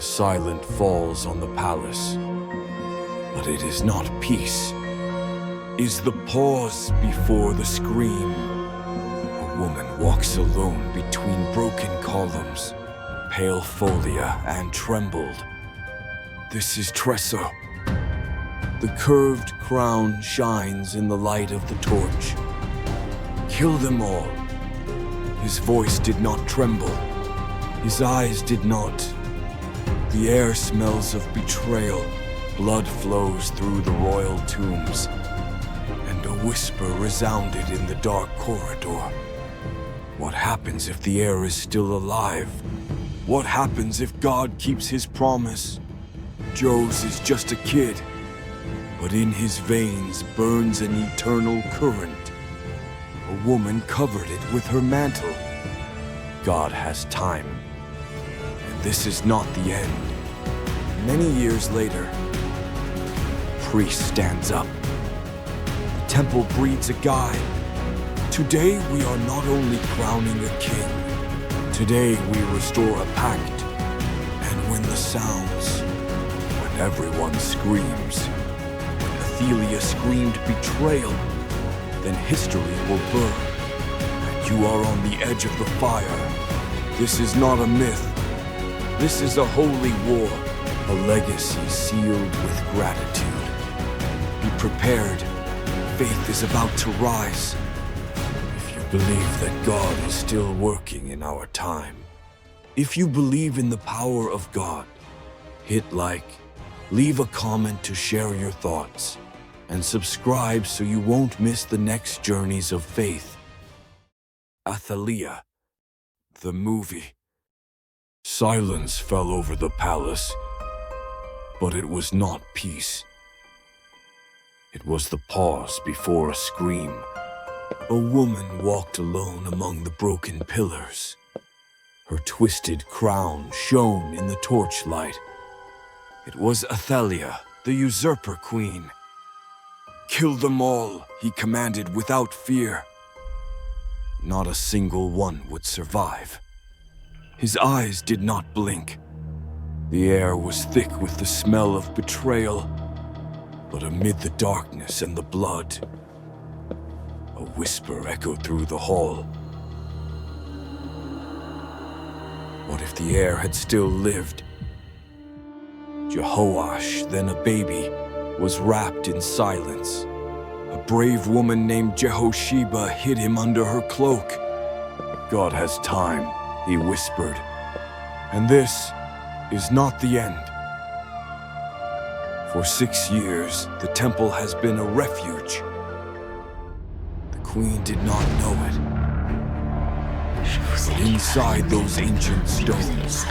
The silence falls on the palace, but it is not peace. Is the pause before the scream. A woman walks alone between broken columns, pale folia and trembled. This is Tresso. The curved crown shines in the light of the torch. Kill them all. His voice did not tremble. His eyes did not. The air smells of betrayal. Blood flows through the royal tombs. And a whisper resounded in the dark corridor. What happens if the heir is still alive? What happens if God keeps his promise? Joash is just a kid, but in his veins burns an eternal current. A woman covered it with her mantle. God has time, and this is not the end. Many years later, a priest stands up. The temple breeds a guide. Today we are not only crowning a king, today we restore a pact. And when the sounds, when everyone screams, when Athaliah screamed betrayal, then history will burn, and you are on the edge of the fire. This is not a myth. This is a holy war, a legacy sealed with gratitude. Be prepared. Faith is about to rise. If you believe that God is still working in our time, if you believe in the power of God, hit like, leave a comment to share your thoughts, and subscribe so you won't miss the next journeys of faith. Athaliah, the movie. Silence fell over the palace, but it was not peace. It was the pause before a scream. A woman walked alone among the broken pillars. Her twisted crown shone in the torchlight. It was Athaliah, the usurper queen. Kill them all, he commanded without fear. Not a single one would survive. His eyes did not blink. The air was thick with the smell of betrayal, but amid the darkness and the blood, a whisper echoed through the hall. What if the heir had still lived? Joash, then a baby, was wrapped in silence. A brave woman named Jehosheba hid him under her cloak. God has time, he whispered, and this is not the end. For 6 years, the temple has been a refuge. The queen did not know it. But inside those ancient stones,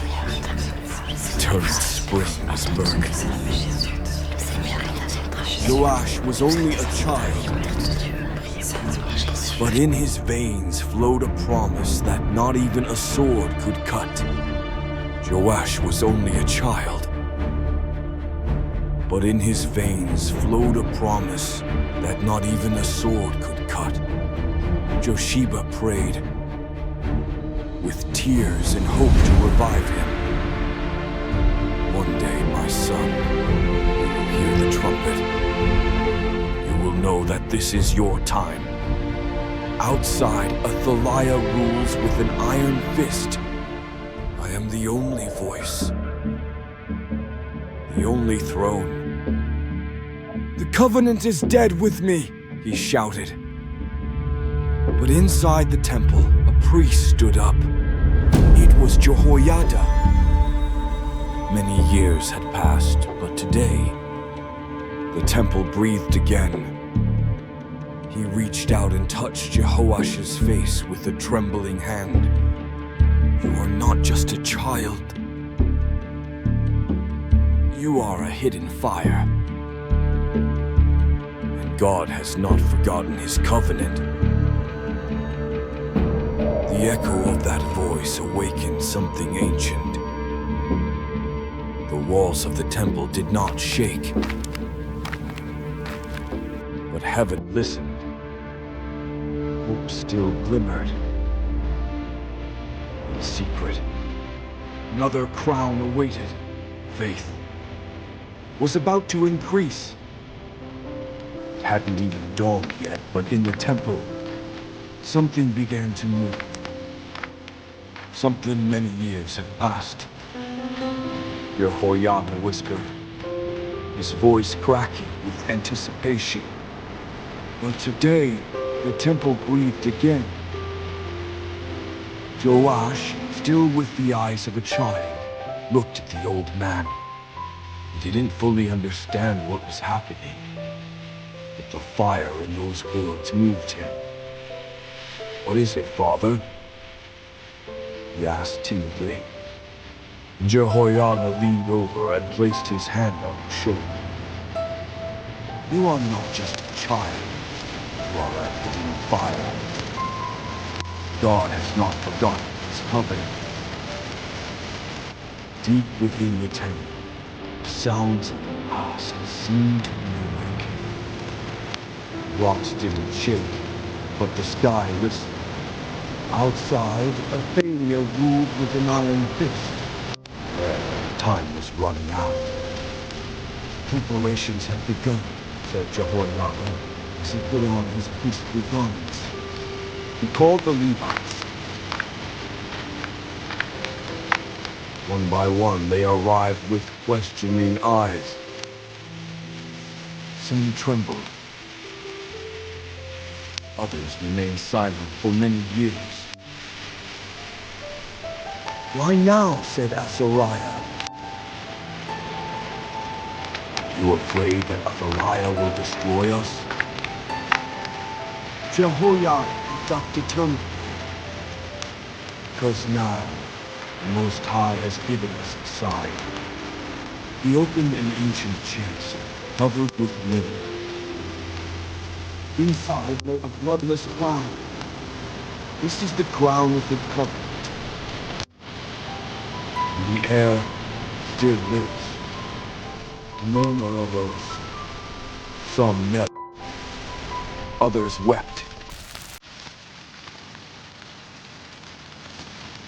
eternal spring was burning. Joash was only a child, but in his veins flowed a promise that not even a sword could cut. Joash was only a child, but in his veins flowed a promise that not even a sword could cut. Josheba prayed, with tears and hope to revive him. One day, my son, you will hear the trumpet. You will know that this is your time. Outside, Athaliah rules with an iron fist. I am the only voice, the only throne. The covenant is dead with me, he shouted. But inside the temple, a priest stood up. It was Jehoiada. Many years had passed, but today, the temple breathed again. He reached out and touched Jehoash's face with a trembling hand. You are not just a child. You are a hidden fire. And God has not forgotten his covenant. The echo of that voice awakened something ancient. The walls of the temple did not shake, but heaven listened. Hope still glimmered. In secret, another crown awaited. faith was about to increase. It hadn't even dawned yet, but in the temple, something began to move. Something many years had passed. Jehoiada whispered, his voice cracking with anticipation. But today, the temple breathed again. Joash, still with the eyes of a child, looked at the old man. He didn't fully understand what was happening, but the fire in those words moved him. "What is it, father?" he asked timidly. Jehoiada leaned over and placed his hand on his shoulder. "You are not just a child, you are a hidden fire. God has not forgotten his covenant." Deep within the temple, sounds of the past seemed to be awakening. Rocks didn't shake, but the sky listened. Outside, Athaliah ruled with an iron fist. Time was running out. "Preparations have begun," said Jehoiada as he put on his priestly garments. He called the Levites. One by one, they arrived with questioning eyes. Some trembled. Others remained silent for many years. "Why now?" said Azariah. "Are you afraid that Athaliah will destroy us?" Jehoiada got determined. "Because now, the Most High has given us a sign." He opened an ancient chest, covered with linen. Inside lay a bloodless crown. "This is the crown of the covenant." The air still lives. Murmur arose. Some knelt. Others wept.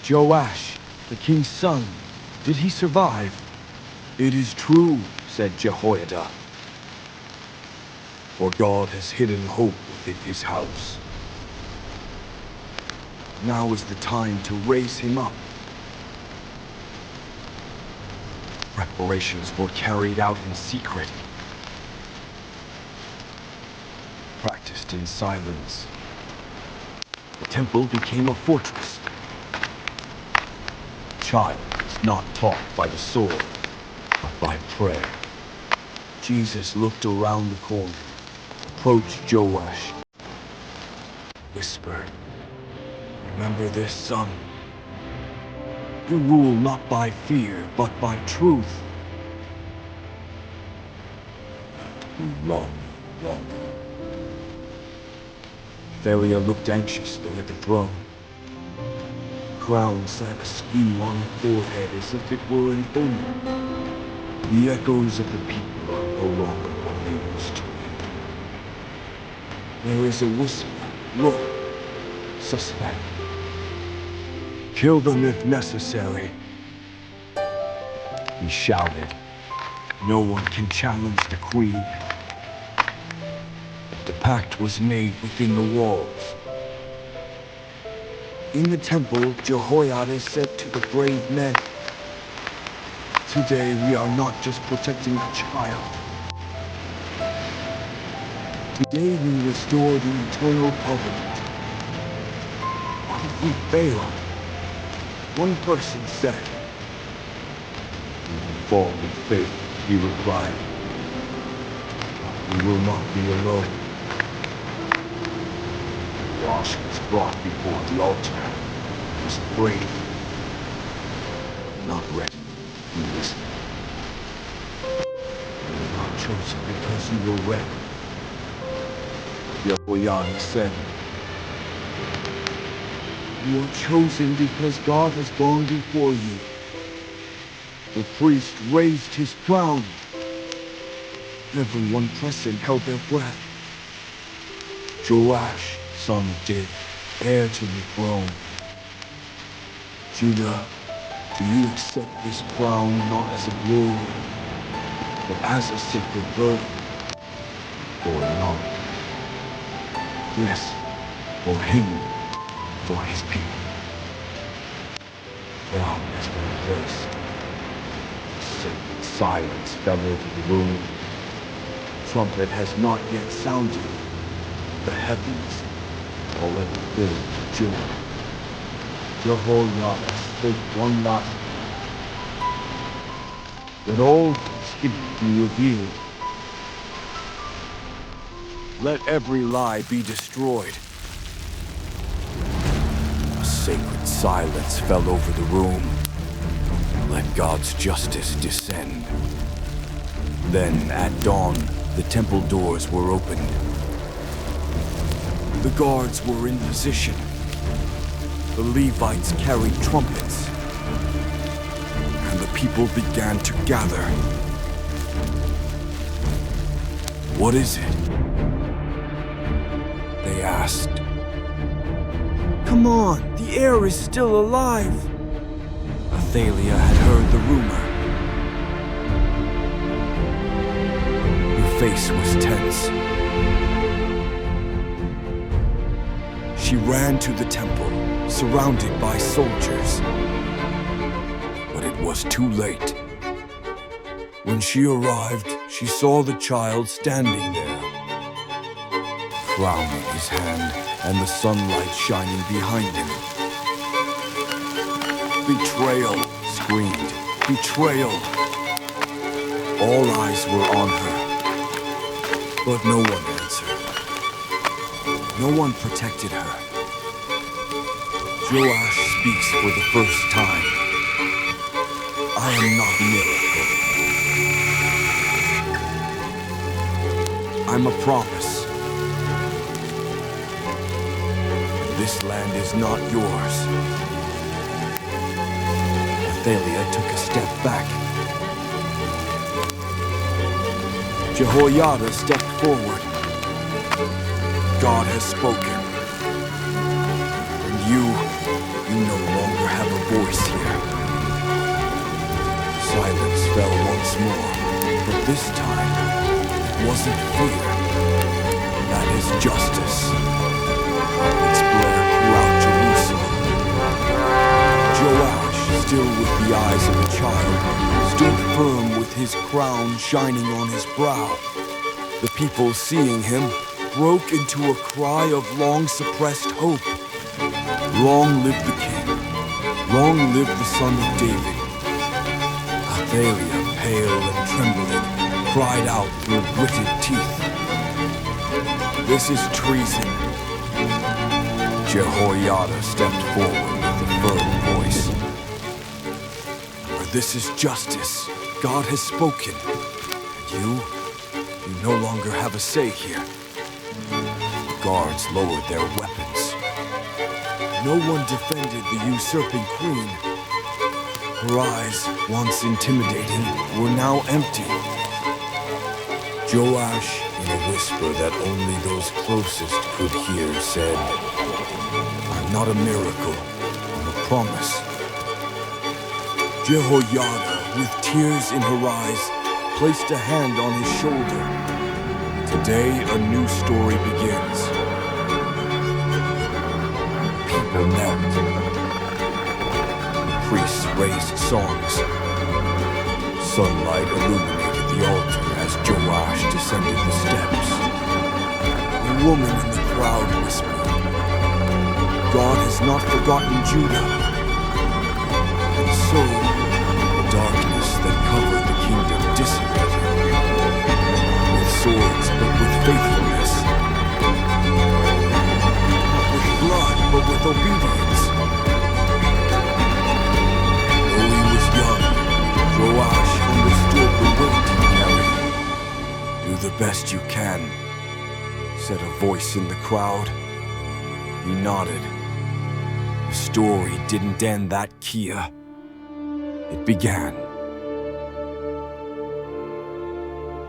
"Joash, the king's son, did he survive?" "It is true," said Jehoiada. "For God has hidden hope within his house. Now is the time to raise him up." Preparations were carried out in secret, practiced in silence. The temple became a fortress. A child was not taught by the sword, but by prayer. Jesus looked around the corner, approached Joash, whispered, "Remember this, son. You rule not by fear, but by truth. Love. Athaliah looked anxiously at the throne. Crown sat askew on her forehead as if it were an omen. The echoes of the people are no longer what they used to be. There is a whisper, look, suspect. Kill them if necessary." He shouted, "No one can challenge the queen." The pact was made within the walls. In the temple, Jehoiada said to the brave men, "Today we are not just protecting a child. Today we restore the eternal covenant." "What if we fail?" one person said. "We will fall in faith," he replied. "But we will not be alone." Joash was brought before the altar. He was brave, not ready. He listened. "You were not chosen because you were ready," Jehoiada said. "You are chosen because God has gone before you." The priest raised his crown. Everyone present held their breath. Joash, son of David, heir to the throne. Judah, Do you accept this crown not as a glory, but as a sacred burden? Or not? Yes, for him, for his people. The crown has been placed. Sacred silence fell over the room. Trumpet has not yet sounded. The heavens are already filled with joy. Jehoiada spoke one lie. That all is be revealed. Let every lie be destroyed. A sacred silence fell over the room. Let God's justice descend. Then, at dawn, the temple doors were opened. The guards were in position. The Levites carried trumpets. And the people began to gather. What is it? They asked. Come on, the air is still alive. Athaliah had heard the rumor. Her face was tense. She ran to the temple, surrounded by soldiers. But it was too late. When she arrived, she saw the child standing there, crown in his hand and the sunlight shining behind him. Betrayal, screamed. Betrayal. All eyes were on her, but no one answered. No one protected her. Joash speaks for the first time. I am not a miracle. I'm a promise. This land is not yours. Athaliah took a step back. Jehoiada stepped forward. God has spoken. And you no longer have a voice here. Silence fell once more, but this time it wasn't fear. That is justice. It's blared throughout Jerusalem. Joash, still with the eyes of a child, stood firm with his crown shining on his brow. The people, seeing him, broke into a cry of long-suppressed hope. Long live the king. Long live the son of David. Athaliah, pale and trembling, cried out through gritted teeth. This is treason. Jehoiada stepped forward with a firm voice. For this is justice. God has spoken. And you no longer have a say here. The guards lowered their weapons. No one defended the usurping queen. Her eyes, once intimidating, were now empty. Joash, in a whisper that only those closest could hear, said, I'm not a miracle, I'm a promise. Jehoiada, with tears in her eyes, placed a hand on his shoulder. Today, a new story begins. People knelt. The priests raised songs. Sunlight illuminated the altar as Joash descended the steps. A woman in the crowd whispered, God has not forgotten Judah. And so, the darkness that covered the kingdom dissipated. With swords, but with faithfulness. Not with blood, but with obedience. Though he was young, Joash understood the weight he carried. Do the best you can, said a voice in the crowd. He nodded. The story didn't end that Kia. It began.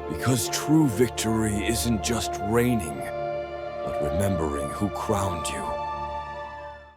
Because true victory isn't just reigning, but remembering who crowned you.